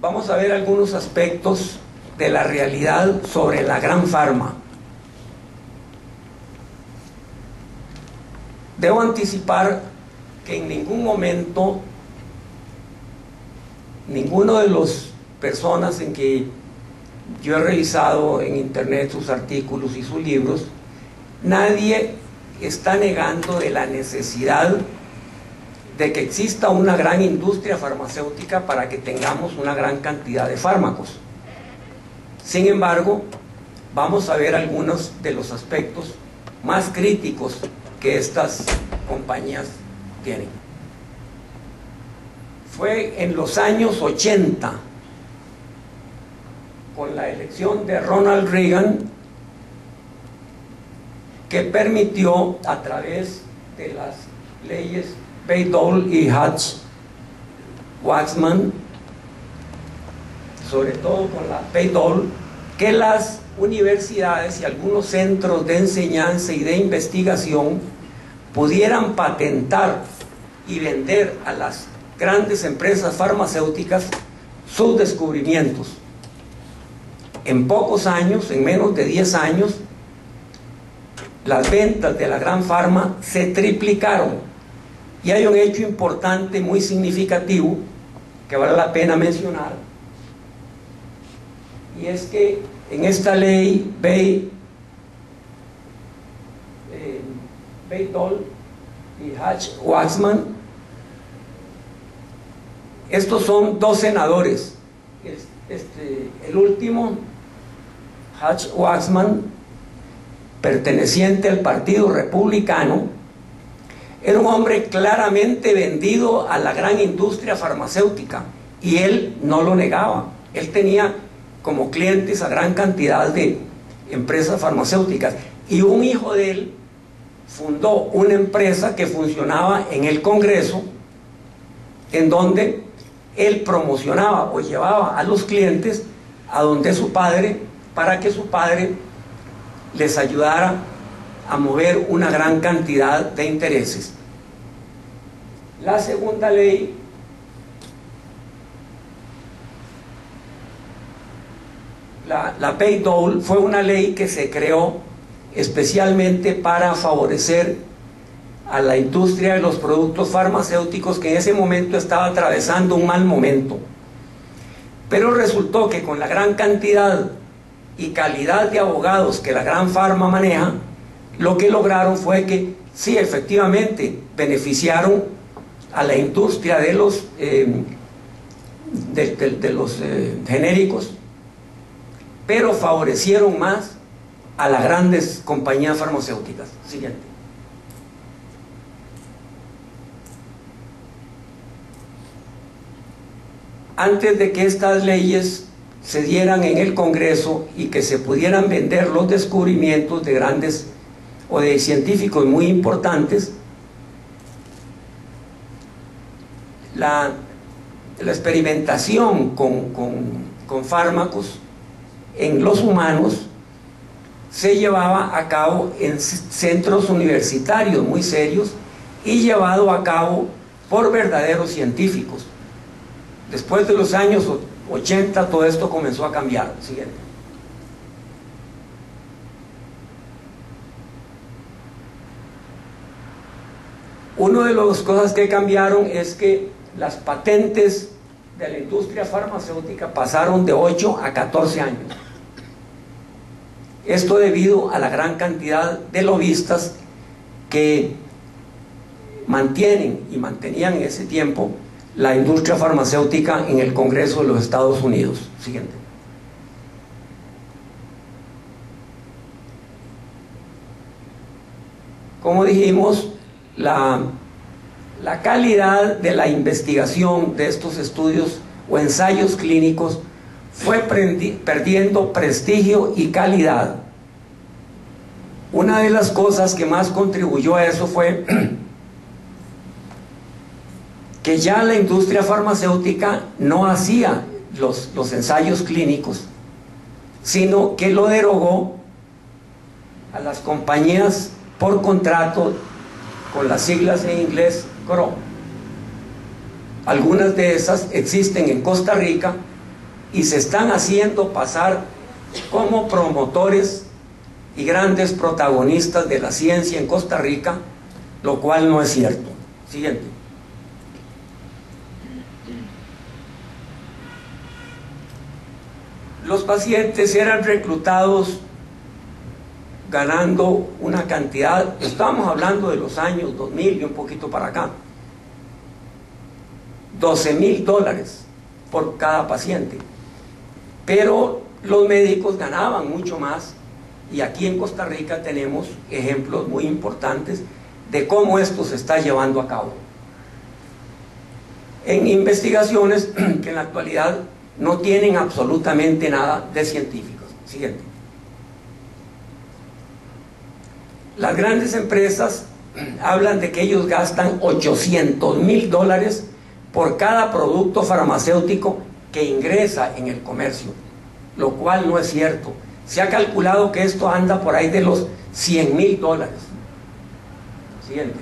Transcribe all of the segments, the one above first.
vamos a ver algunos aspectos de la realidad sobre la Gran Pharma. Debo anticipar que en ningún momento ninguno de las personas en que yo he revisado en internet sus artículos y sus libros, nadie está negando de la necesidad de que exista una gran industria farmacéutica para que tengamos una gran cantidad de fármacos. Sin embargo, vamos a ver algunos de los aspectos más críticos que estas compañías tienen. Fue en los años 80, con la elección de Ronald Reagan, que permitió, a través de las leyes Bayh-Dole y Hatch-Waxman, sobre todo con la Bayh-Dole, que las universidades y algunos centros de enseñanza y de investigación pudieran patentar y vender a las grandes empresas farmacéuticas sus descubrimientos. En pocos años, en menos de 10 años, las ventas de la Gran Pharma se triplicaron. Y hay un hecho importante, muy significativo, que vale la pena mencionar, y es que en esta ley Bayh-Dole y Hatch-Waxman, estos son dos senadores. El último, Hatch-Waxman, perteneciente al Partido Republicano, era un hombre claramente vendido a la gran industria farmacéutica, y él no lo negaba. Él tenía como clientes a gran cantidad de empresas farmacéuticas, y un hijo de él fundó una empresa que funcionaba en el Congreso, en donde él promocionaba o llevaba a los clientes a donde su padre, para que su padre les ayudara a mover una gran cantidad de intereses. La segunda ley la Bayh-Dole fue una ley que se creó especialmente para favorecer a la industria de los productos farmacéuticos, que en ese momento estaba atravesando un mal momento. Pero resultó que con la gran cantidad y calidad de abogados que la Gran Pharma maneja, lo que lograron fue que sí, efectivamente, beneficiaron a la industria de los genéricos, pero favorecieron más a las grandes compañías farmacéuticas. Siguiente. Antes de que estas leyes se dieran en el Congreso y que se pudieran vender los descubrimientos de grandes o de científicos muy importantes, la experimentación con fármacos en los humanos se llevaba a cabo en centros universitarios muy serios y llevado a cabo por verdaderos científicos. Después de los años 80 todo esto comenzó a cambiar. Siguiente. Una de las cosas que cambiaron es que las patentes de la industria farmacéutica pasaron de 8 a 14 años. Esto debido a la gran cantidad de lobistas que mantienen y mantenían en ese tiempo la industria farmacéutica en el Congreso de los Estados Unidos. Siguiente. Como dijimos, la calidad de la investigación de estos estudios o ensayos clínicos fue perdiendo prestigio y calidad. Una de las cosas que más contribuyó a eso fue que ya la industria farmacéutica no hacía los ensayos clínicos, sino que lo derogó a las compañías por contrato, con las siglas en inglés CRO. Algunas de esas existen en Costa Rica y se están haciendo pasar como promotores y grandes protagonistas de la ciencia en Costa Rica, lo cual no es cierto. Siguiente. Los pacientes eran reclutados ganando una cantidad, estamos hablando de los años 2000 y un poquito para acá, $12,000 por cada paciente, pero los médicos ganaban mucho más, y aquí en Costa Rica tenemos ejemplos muy importantes de cómo esto se está llevando a cabo en investigaciones que en la actualidad no tienen absolutamente nada de científicos. Siguiente. Las grandes empresas hablan de que ellos gastan $800,000 por cada producto farmacéutico que ingresa en el comercio, lo cual no es cierto. Se ha calculado que esto anda por ahí de los $100,000. Siguiente.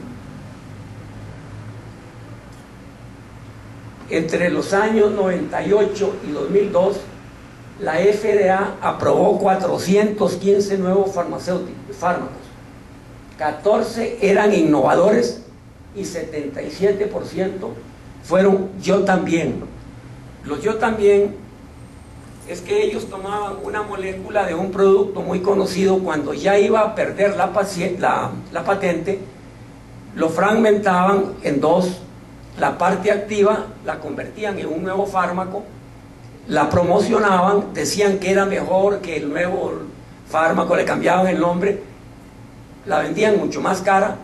Entre los años 98 y 2002, la FDA aprobó 415 nuevos fármacos. 14 eran innovadores y 77% fueron yo también. Los yo también es que ellos tomaban una molécula de un producto muy conocido cuando ya iba a perder la patente, lo fragmentaban en dos, la parte activa la convertían en un nuevo fármaco, la promocionaban, decían que era mejor que el nuevo fármaco, le cambiaban el nombre, la vendían mucho más cara,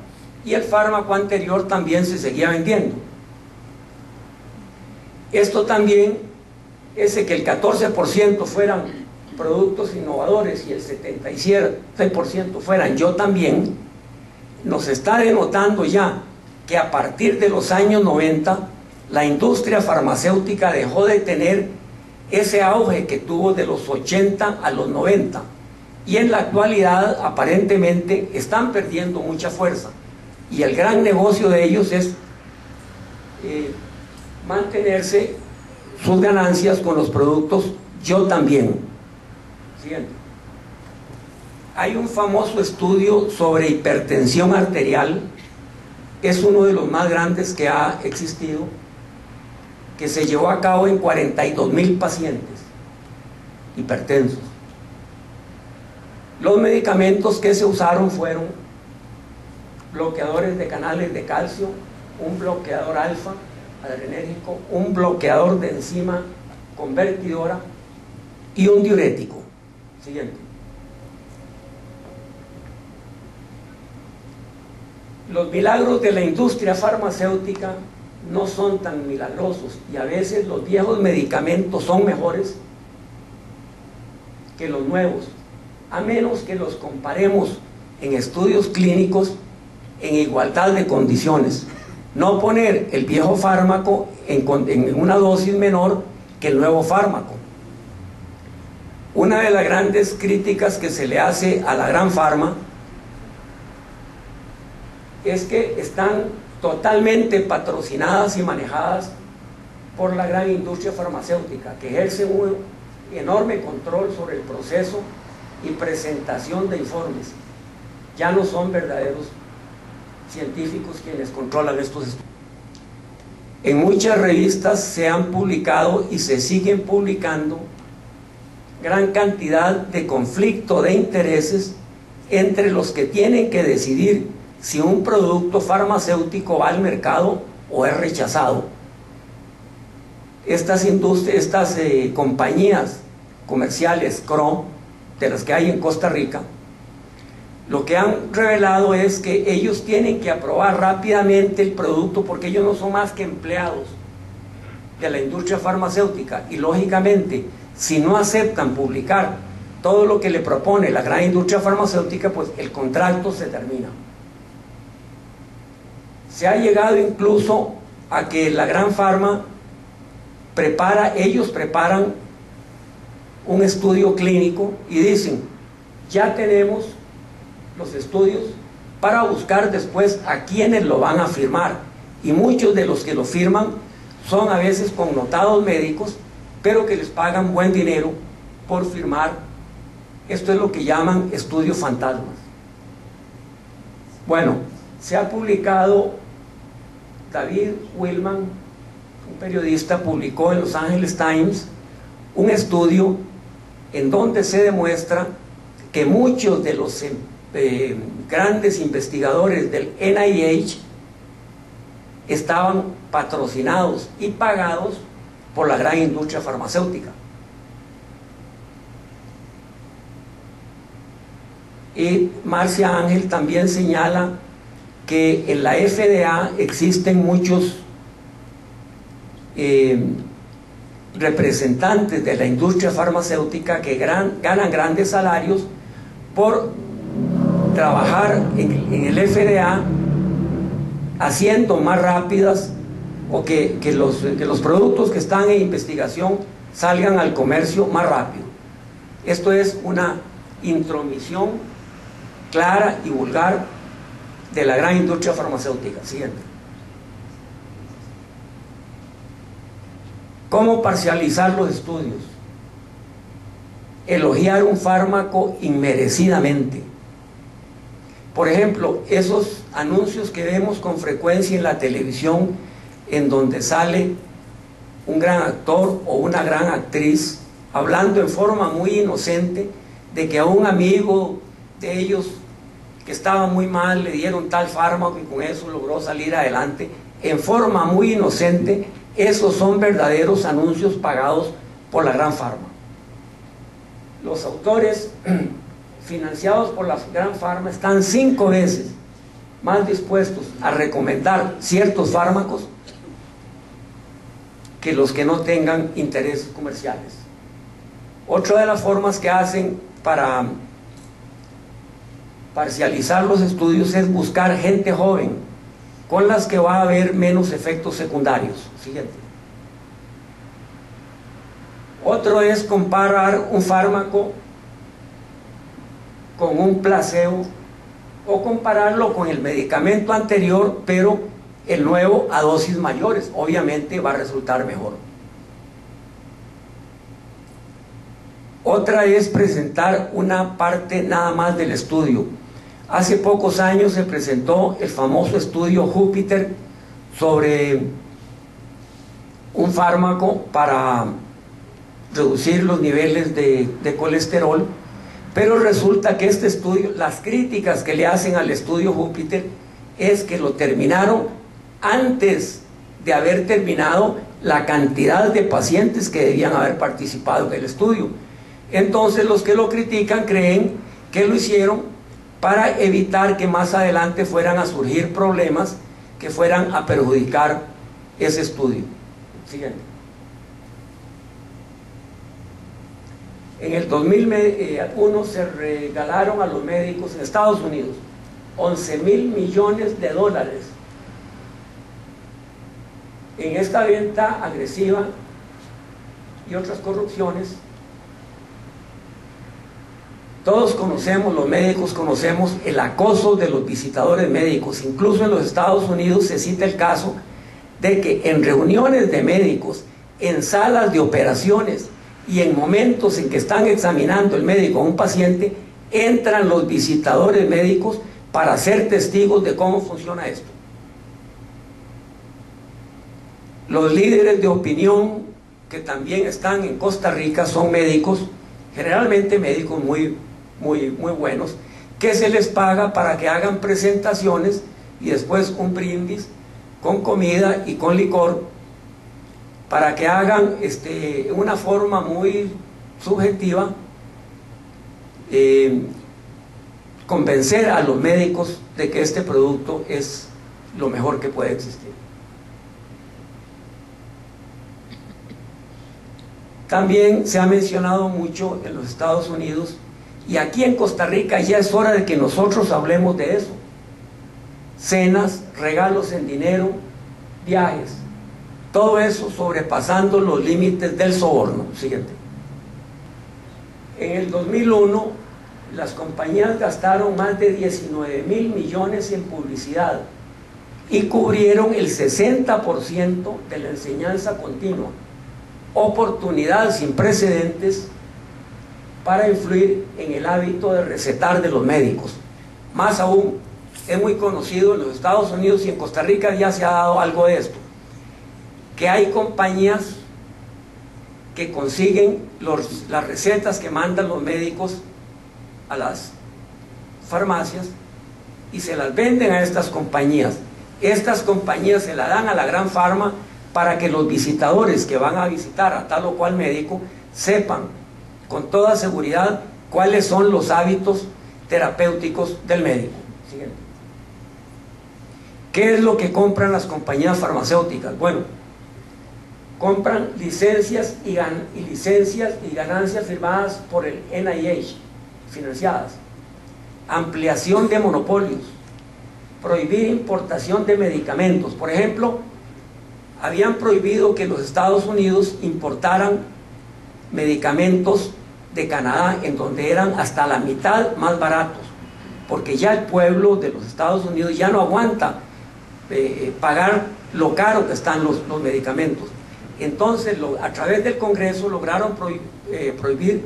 y el fármaco anterior también se seguía vendiendo. Esto también es que el 14% fueran productos innovadores y el 77% fueran yo también, nos está denotando ya que a partir de los años 90 la industria farmacéutica dejó de tener ese auge que tuvo de los 80 a los 90, y en la actualidad aparentemente están perdiendo mucha fuerza, y el gran negocio de ellos es mantenerse sus ganancias con los productos yo también. Siguiente. Hay un famoso estudio sobre hipertensión arterial, es uno de los más grandes que ha existido, que se llevó a cabo en 42,000 pacientes hipertensos. Los medicamentos que se usaron fueron bloqueadores de canales de calcio, un bloqueador alfa adrenérgico, un bloqueador de enzima convertidora y un diurético. Siguiente. Los milagros de la industria farmacéutica no son tan milagrosos, y a veces los viejos medicamentos son mejores que los nuevos, a menos que los comparemos en estudios clínicos en igualdad de condiciones. No poner el viejo fármaco en una dosis menor que el nuevo fármaco. Una de las grandes críticas que se le hace a la Gran Pharma es que están totalmente patrocinadas y manejadas por la gran industria farmacéutica, que ejerce un enorme control sobre el proceso y presentación de informes. Ya no son verdaderos científicos quienes controlan estos estudios. En muchas revistas se han publicado y se siguen publicando gran cantidad de conflicto de intereses entre los que tienen que decidir si un producto farmacéutico va al mercado o es rechazado. Estas compañías comerciales CRO, de las que hay en Costa Rica, lo que han revelado es que ellos tienen que aprobar rápidamente el producto, porque ellos no son más que empleados de la industria farmacéutica, y lógicamente si no aceptan publicar todo lo que le propone la gran industria farmacéutica, pues el contrato se termina. Se ha llegado incluso a que la Gran Pharma ellos preparan un estudio clínico y dicen, ya tenemos los estudios para buscar después a quienes lo van a firmar, y muchos de los que lo firman son a veces connotados médicos pero que les pagan buen dinero por firmar. Esto es lo que llaman estudios fantasmas. Bueno, se ha publicado, David Willman, un periodista, publicó en Los Angeles Times un estudio en donde se demuestra que muchos de los grandes investigadores del NIH estaban patrocinados y pagados por la gran industria farmacéutica. Y Marcia Ángel también señala que en la FDA existen muchos representantes de la industria farmacéutica que ganan grandes salarios por trabajar en el FDA, haciendo más rápidas o que los productos que están en investigación salgan al comercio más rápido. Esto es una intromisión clara y vulgar de la gran industria farmacéutica. Siguiente. ¿Cómo parcializar los estudios? Elogiar un fármaco inmerecidamente. Por ejemplo, esos anuncios que vemos con frecuencia en la televisión, en donde sale un gran actor o una gran actriz hablando en forma muy inocente de que a un amigo de ellos que estaba muy mal le dieron tal fármaco y con eso logró salir adelante, en forma muy inocente. Esos son verdaderos anuncios pagados por la gran farma. Los autores financiados por la gran farma están 5 veces más dispuestos a recomendar ciertos fármacos que los que no tengan intereses comerciales. Otra de las formas que hacen para parcializar los estudios es buscar gente joven con las que va a haber menos efectos secundarios. Siguiente. Otro es comparar un fármaco con un placebo o compararlo con el medicamento anterior, pero el nuevo a dosis mayores. Obviamente va a resultar mejor. Otra es presentar una parte nada más del estudio. Hace pocos años se presentó el famoso estudio Júpiter sobre un fármaco para reducir los niveles de colesterol, pero resulta que este estudio, las críticas que le hacen al estudio Júpiter es que lo terminaron antes de haber terminado la cantidad de pacientes que debían haber participado en el estudio. Entonces los que lo critican creen que lo hicieron para evitar que más adelante fueran a surgir problemas que fueran a perjudicar ese estudio. Siguiente. En el 2001 se regalaron a los médicos en Estados Unidos 11.000 millones de dólares en esta venta agresiva y otras corrupciones. Todos conocemos, los médicos conocemos el acoso de los visitadores médicos. Incluso en los Estados Unidos se cita el caso de que en reuniones de médicos, en salas de operaciones y en momentos en que están examinando el médico a un paciente, entran los visitadores médicos para ser testigos de cómo funciona esto. Los líderes de opinión que también están en Costa Rica son médicos, generalmente médicos muy buenos, que se les paga para que hagan presentaciones y después un brindis con comida y con licor, para que hagan una forma muy subjetiva, convencer a los médicos de que este producto es lo mejor que puede existir. También se ha mencionado mucho en los Estados Unidos, y aquí en Costa Rica ya es hora de que nosotros hablemos de eso: cenas, regalos en dinero, viajes, todo eso sobrepasando los límites del soborno. Siguiente. En el 2001 las compañías gastaron más de 19.000 millones en publicidad y cubrieron el 60% de la enseñanza continua. oportunidad sin precedentes para influir en el hábito de recetar de los médicos. Más aún, es muy conocido en los Estados Unidos y en Costa Rica ya se ha dado algo de esto, que hay compañías que consiguen las recetas que mandan los médicos a las farmacias y se las venden a estas compañías. Estas compañías se la dan a la gran farma para que los visitadores que van a visitar a tal o cual médico sepan con toda seguridad cuáles son los hábitos terapéuticos del médico. Siguiente. ¿Qué es lo que compran las compañías farmacéuticas? Bueno, compran licencias y ganancias firmadas por el NIH, financiadas, ampliación de monopolios, prohibir importación de medicamentos. Por ejemplo, habían prohibido que los Estados Unidos importaran medicamentos de Canadá, en donde eran hasta la mitad más baratos, porque ya el pueblo de los Estados Unidos ya no aguanta pagar lo caro que están los medicamentos. Entonces, a través del Congreso lograron prohibir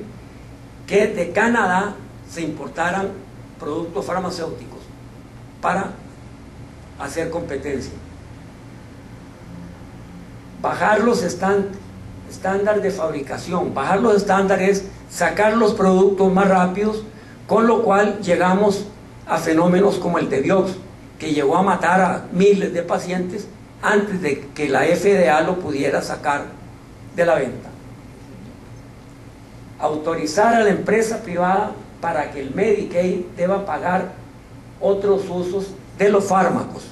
que de Canadá se importaran productos farmacéuticos para hacer competencia. Bajar los estándares de fabricación. Bajar los estándares, sacar los productos más rápidos, con lo cual llegamos a fenómenos como el de Vioxx, que llegó a matar a miles de pacientes antes de que la FDA lo pudiera sacar de la venta. Autorizar a la empresa privada para que el Medicaid deba pagar otros usos de los fármacos.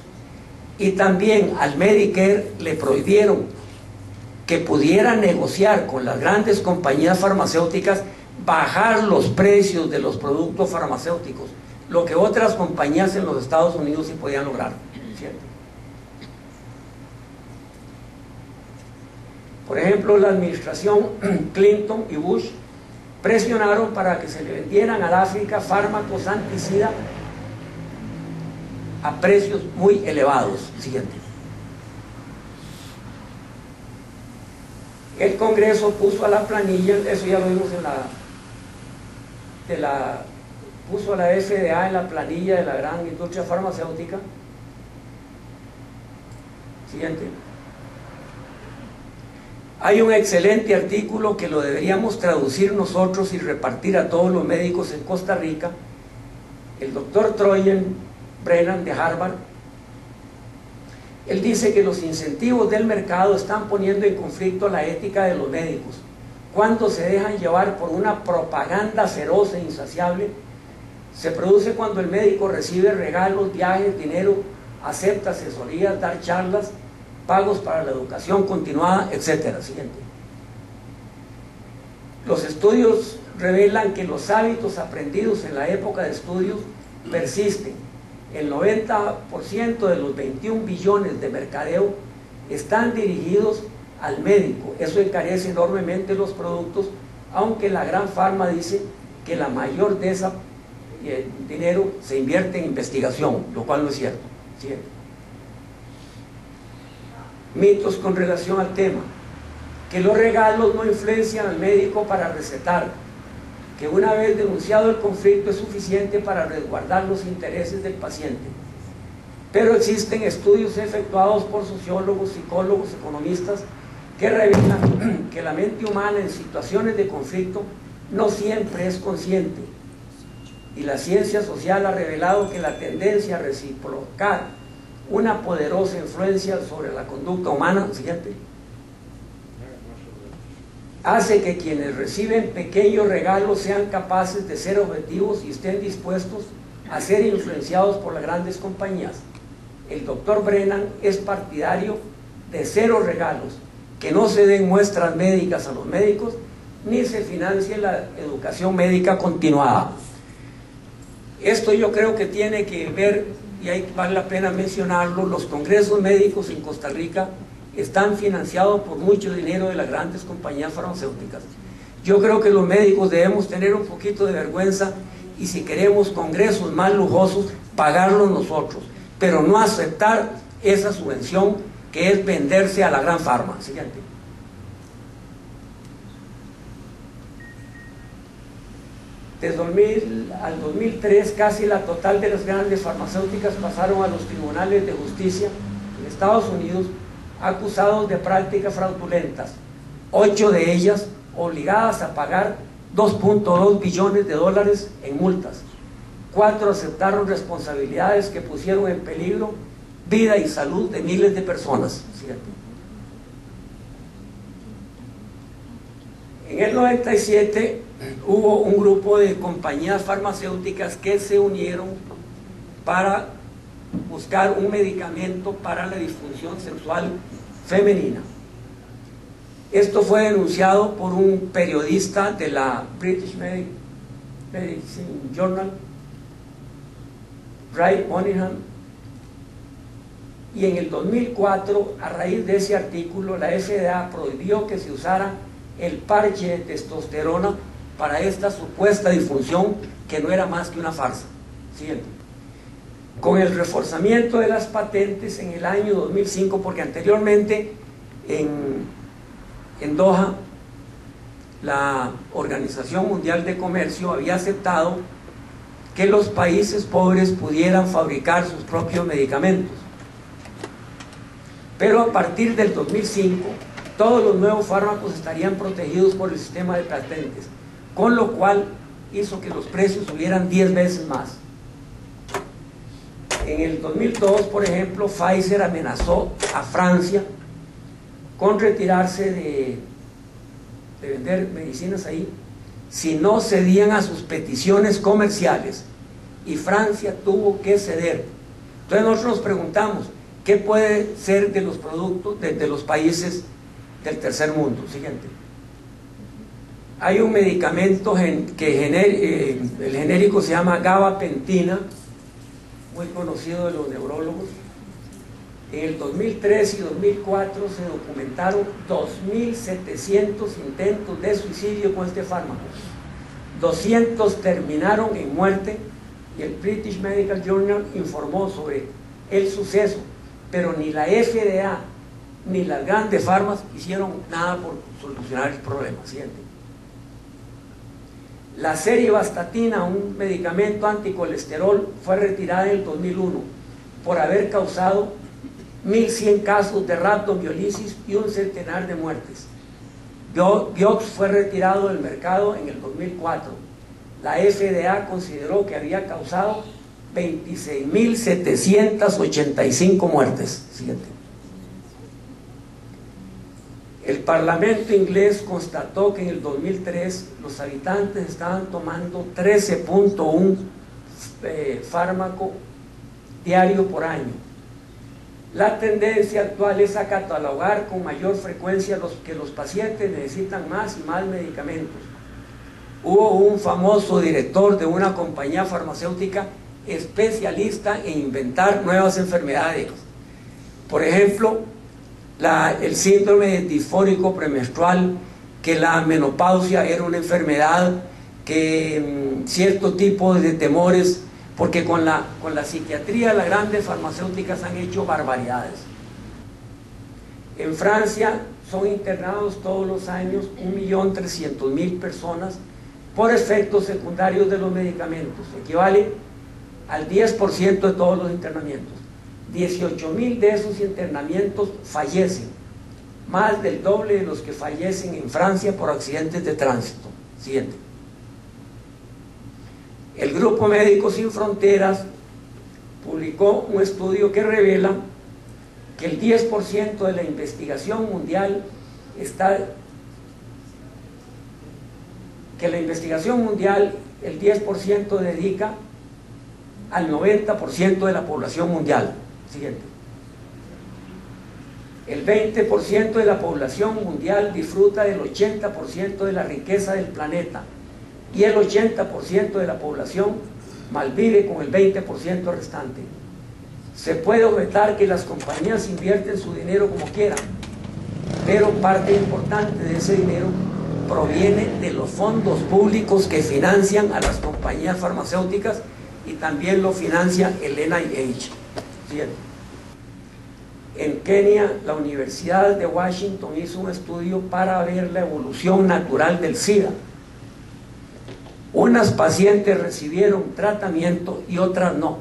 Y también al Medicare le prohibieron que pudiera negociar con las grandes compañías farmacéuticas bajar los precios de los productos farmacéuticos, lo que otras compañías en los Estados Unidos sí podían lograr, ¿cierto? Por ejemplo, la administración Clinton y Bush presionaron para que se le vendieran al África fármacos anti-sida a precios muy elevados. Siguiente. El Congreso puso a la planilla, eso ya lo vimos puso a la FDA en la planilla de la gran industria farmacéutica. Siguiente. Hay un excelente artículo que lo deberíamos traducir nosotros y repartir a todos los médicos en Costa Rica. El doctor Troyen Brennan de Harvard, él dice que los incentivos del mercado están poniendo en conflicto la ética de los médicos cuando se dejan llevar por una propaganda feroz e insaciable. Se produce cuando el médico recibe regalos, viajes, dinero, acepta asesorías, dar charlas, pagos para la educación continuada, etc. Siguiente. Los estudios revelan que los hábitos aprendidos en la época de estudios persisten. El 90% de los 21 billones de mercadeo están dirigidos al médico. Eso encarece enormemente los productos, aunque la gran farma dice que la mayor de ese dinero se invierte en investigación, lo cual no es cierto. ¿Cierto? Mitos con relación al tema: que los regalos no influencian al médico para recetar, que una vez denunciado el conflicto es suficiente para resguardar los intereses del paciente. Pero existen estudios efectuados por sociólogos, psicólogos, economistas, que revelan que la mente humana en situaciones de conflicto no siempre es consciente, y la ciencia social ha revelado que la tendencia a reciprocar una poderosa influencia sobre la conducta humana, siguiente, hace que quienes reciben pequeños regalos sean capaces de ser objetivos y estén dispuestos a ser influenciados por las grandes compañías. El doctor Brennan es partidario de cero regalos, que no se den muestras médicas a los médicos, ni se financie la educación médica continuada. Esto yo creo que tiene que ver, y vale la pena mencionarlo, los congresos médicos en Costa Rica están financiados por mucho dinero de las grandes compañías farmacéuticas. Yo creo que los médicos debemos tener un poquito de vergüenza, y si queremos congresos más lujosos, pagarlos nosotros, pero no aceptar esa subvención que es venderse a la gran farma. Siguiente. Desde 2000 al 2003, casi la total de las grandes farmacéuticas pasaron a los tribunales de justicia en Estados Unidos acusados de prácticas fraudulentas, 8 de ellas obligadas a pagar 2.2 billones de dólares en multas. 4 aceptaron responsabilidades que pusieron en peligro vida y salud de miles de personas. En el 97 hubo un grupo de compañías farmacéuticas que se unieron para buscar un medicamento para la disfunción sexual femenina. Esto fue denunciado por un periodista de la British Medicine Journal, Ray Moynihan, y en el 2004, a raíz de ese artículo, la FDA prohibió que se usara el parche de testosterona para esta supuesta disfunción que no era más que una farsa. Siguiente. Con el reforzamiento de las patentes en el año 2005, porque anteriormente en Doha la Organización Mundial de Comercio había aceptado que los países pobres pudieran fabricar sus propios medicamentos, pero a partir del 2005 todos los nuevos fármacos estarían protegidos por el sistema de patentes, con lo cual hizo que los precios subieran 10 veces más. En el 2002, por ejemplo, Pfizer amenazó a Francia con retirarse de vender medicinas ahí si no cedían a sus peticiones comerciales, y Francia tuvo que ceder. Entonces nosotros nos preguntamos, ¿qué puede ser de los productos de los países del tercer mundo? Siguiente. Hay un medicamento el genérico se llama gabapentina, muy conocido de los neurólogos. En el 2003 y 2004 se documentaron 2.700 intentos de suicidio con este fármaco. 200 terminaron en muerte, y el British Medical Journal informó sobre el suceso, pero ni la FDA ni las grandes farmas hicieron nada por solucionar el problema. Siguiente. La serivastatina, un medicamento anticolesterol, fue retirada en el 2001 por haber causado 1.100 casos de rhabdomiolisis y un centenar de muertes. Vioxx fue retirado del mercado en el 2004. La FDA consideró que había causado 26.785 muertes. Siguiente. El Parlamento inglés constató que en el 2003 los habitantes estaban tomando 13.1 fármaco diario por año. La tendencia actual es a catalogar con mayor frecuencia que los pacientes necesitan más y más medicamentos. Hubo un famoso director de una compañía farmacéutica especialista en inventar nuevas enfermedades. Por ejemplo, el síndrome disfórico premenstrual, que la menopausia era una enfermedad, que cierto tipo de temores, porque con la psiquiatría las grandes farmacéuticas han hecho barbaridades. En Francia son internados todos los años 1.300.000 personas por efectos secundarios de los medicamentos, equivale al 10% de todos los internamientos. 18.000 de esos internamientos fallecen, más del doble de los que fallecen en Francia por accidentes de tránsito. Siguiente. El Grupo Médicos Sin Fronteras publicó un estudio que revela que el 10% de la investigación mundial el 10% dedica al 90% de la población mundial. Siguiente. El 20% de la población mundial disfruta del 80% de la riqueza del planeta, y el 80% de la población malvive con el 20% restante. Se puede objetar que las compañías invierten su dinero como quieran, pero parte importante de ese dinero proviene de los fondos públicos que financian a las compañías farmacéuticas, y también lo financia el NIH. Siguiente. En Kenia, la Universidad de Washington hizo un estudio para ver la evolución natural del SIDA. Unas pacientes recibieron tratamiento y otras no.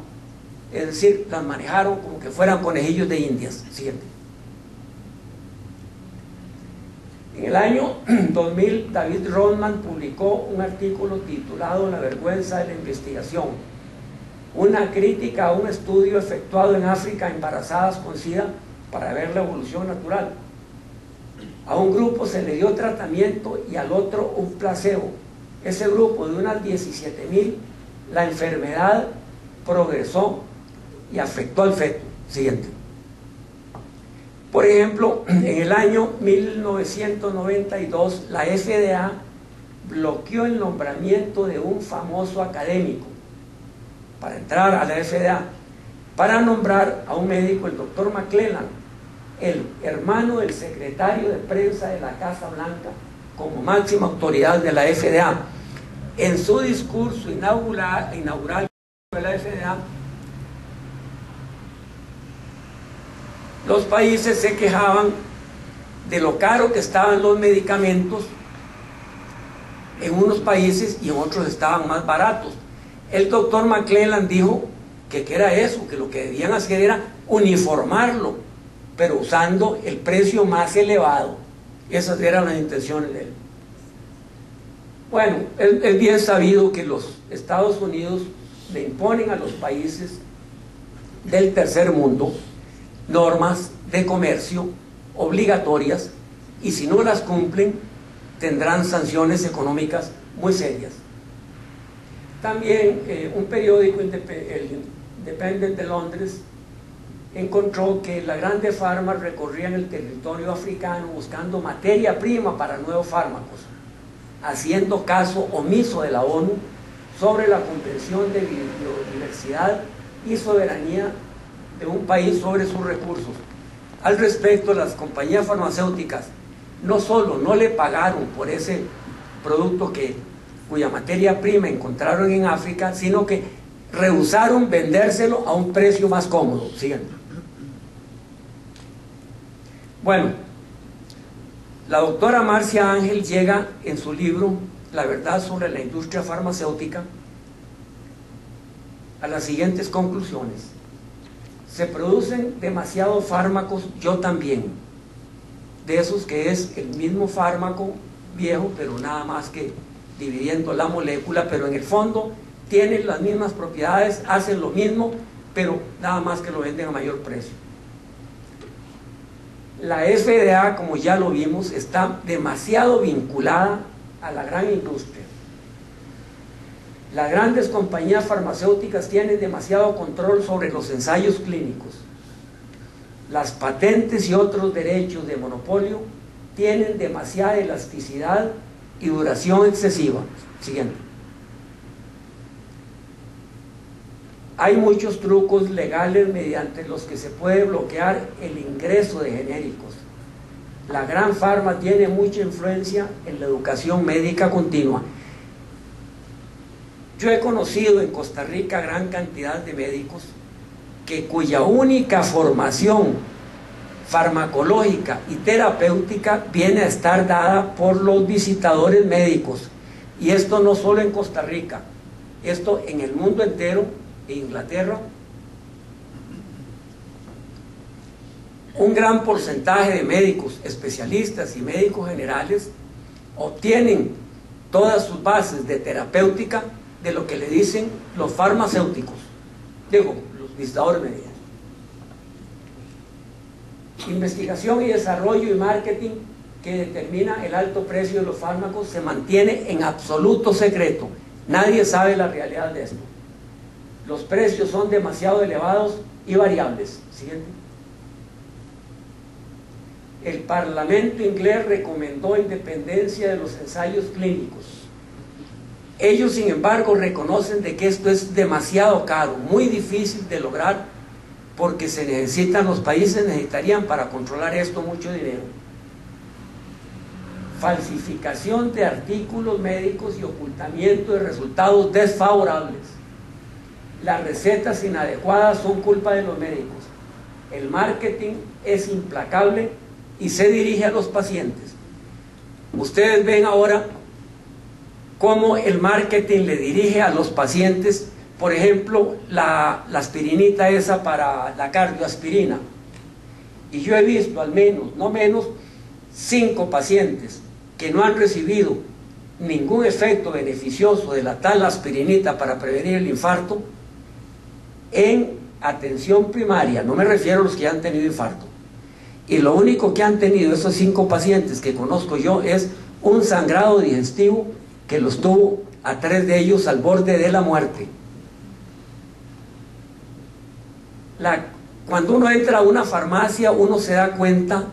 Es decir, las manejaron como que fueran conejillos de indias. Siguiente. En el año 2000, David Rodman publicó un artículo titulado La vergüenza de la investigación, una crítica a un estudio efectuado en África a embarazadas con SIDA para ver la evolución natural. A un grupo se le dio tratamiento y al otro un placebo. Ese grupo, de unas 17,000, la enfermedad progresó y afectó al feto. Siguiente. Por ejemplo, en el año 1992, la FDA bloqueó el nombramiento de un famoso académico para entrar a la FDA, para nombrar a un médico, el doctor McClellan, el hermano del secretario de prensa de la Casa Blanca, como máxima autoridad de la FDA. En su discurso inaugural de la FDA, los países se quejaban de lo caro que estaban los medicamentos en unos países y en otros estaban más baratos. El doctor McClellan dijo que era eso, que lo que debían hacer era uniformarlo, pero usando el precio más elevado. Esas eran las intenciones de él. Bueno, es bien sabido que los Estados Unidos le imponen a los países del tercer mundo normas de comercio obligatorias, y si no las cumplen tendrán sanciones económicas muy serias. También un periódico, el Independent de Londres, encontró que las grandes farmas recorrían el territorio africano buscando materia prima para nuevos fármacos, haciendo caso omiso de la ONU sobre la Convención de Biodiversidad y Soberanía de un país sobre sus recursos. Al respecto, las compañías farmacéuticas no solo no le pagaron por ese producto cuya materia prima encontraron en África, sino que rehusaron vendérselo a un precio más cómodo. Siguiente. Bueno, la doctora Marcia Ángel llega en su libro La verdad sobre la industria farmacéutica a las siguientes conclusiones. Se producen demasiados fármacos, yo también, de esos que es el mismo fármaco viejo, pero nada más que dividiendo la molécula, pero en el fondo tienen las mismas propiedades, hacen lo mismo, pero nada más que lo venden a mayor precio. La FDA, como ya lo vimos, está demasiado vinculada a la gran industria. Las grandes compañías farmacéuticas tienen demasiado control sobre los ensayos clínicos. Las patentes y otros derechos de monopolio tienen demasiada elasticidad y duración excesiva. Siguiente. Hay muchos trucos legales mediante los que se puede bloquear el ingreso de genéricos. La gran farma tiene mucha influencia en la educación médica continua. Yo he conocido en Costa Rica gran cantidad de médicos cuya única formación farmacológica y terapéutica viene a estar dada por los visitadores médicos. Y esto no solo en Costa Rica, esto en el mundo entero. En Inglaterra, un gran porcentaje de médicos especialistas y médicos generales obtienen todas sus bases de terapéutica de lo que le dicen los farmacéuticos, digo, los visitadores médicos. Investigación y desarrollo y marketing que determina el alto precio de los fármacos se mantiene en absoluto secreto. Nadie sabe la realidad de esto. Los precios son demasiado elevados y variables. Siguiente. El Parlamento inglés recomendó independencia de los ensayos clínicos. Ellos, sin embargo, reconocen de que esto es demasiado caro, muy difícil de lograr, porque los países necesitarían para controlar esto mucho dinero. Falsificación de artículos médicos y ocultamiento de resultados desfavorables. Las recetas inadecuadas son culpa de los médicos. El marketing es implacable y se dirige a los pacientes. Ustedes ven ahora cómo el marketing le dirige a los pacientes, por ejemplo, la aspirinita esa para la cardioaspirina. Y yo he visto al menos, no menos, 5 pacientes que no han recibido ningún efecto beneficioso de la tal aspirinita para prevenir el infarto en atención primaria. No me refiero a los que ya han tenido infarto. Y lo único que han tenido esos 5 pacientes que conozco yo es un sangrado digestivo que los tuvo a 3 de ellos al borde de la muerte. Cuando uno entra a una farmacia, uno se da cuenta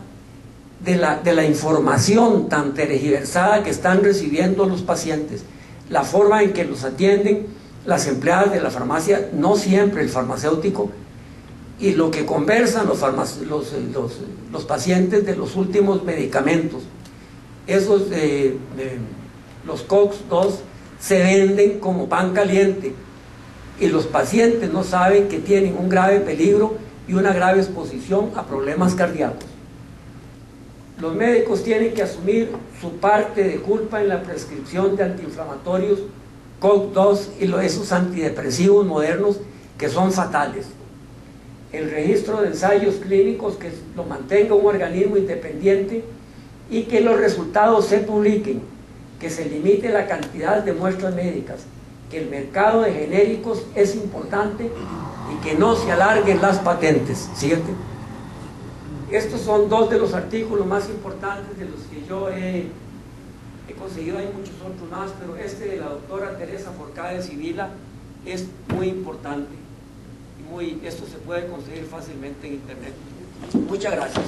de la información tan tergiversada que están recibiendo los pacientes, la forma en que los atienden las empleadas de la farmacia, no siempre el farmacéutico, y lo que conversan los pacientes de los últimos medicamentos. Esos, los COX-2 se venden como pan caliente, y los pacientes no saben que tienen un grave peligro y una grave exposición a problemas cardíacos. Los médicos tienen que asumir su parte de culpa en la prescripción de antiinflamatorios, COX-2 y esos antidepresivos modernos que son fatales. El registro de ensayos clínicos, que lo mantenga un organismo independiente, y que los resultados se publiquen, que se limite la cantidad de muestras médicas, que el mercado de genéricos es importante y que no se alarguen las patentes. Siguiente. Estos son 2 de los artículos más importantes de los que yo he conseguido. Hay muchos otros más, pero este de la doctora Teresa Forcade Sibila es muy importante. Esto se puede conseguir fácilmente en internet. Muchas gracias.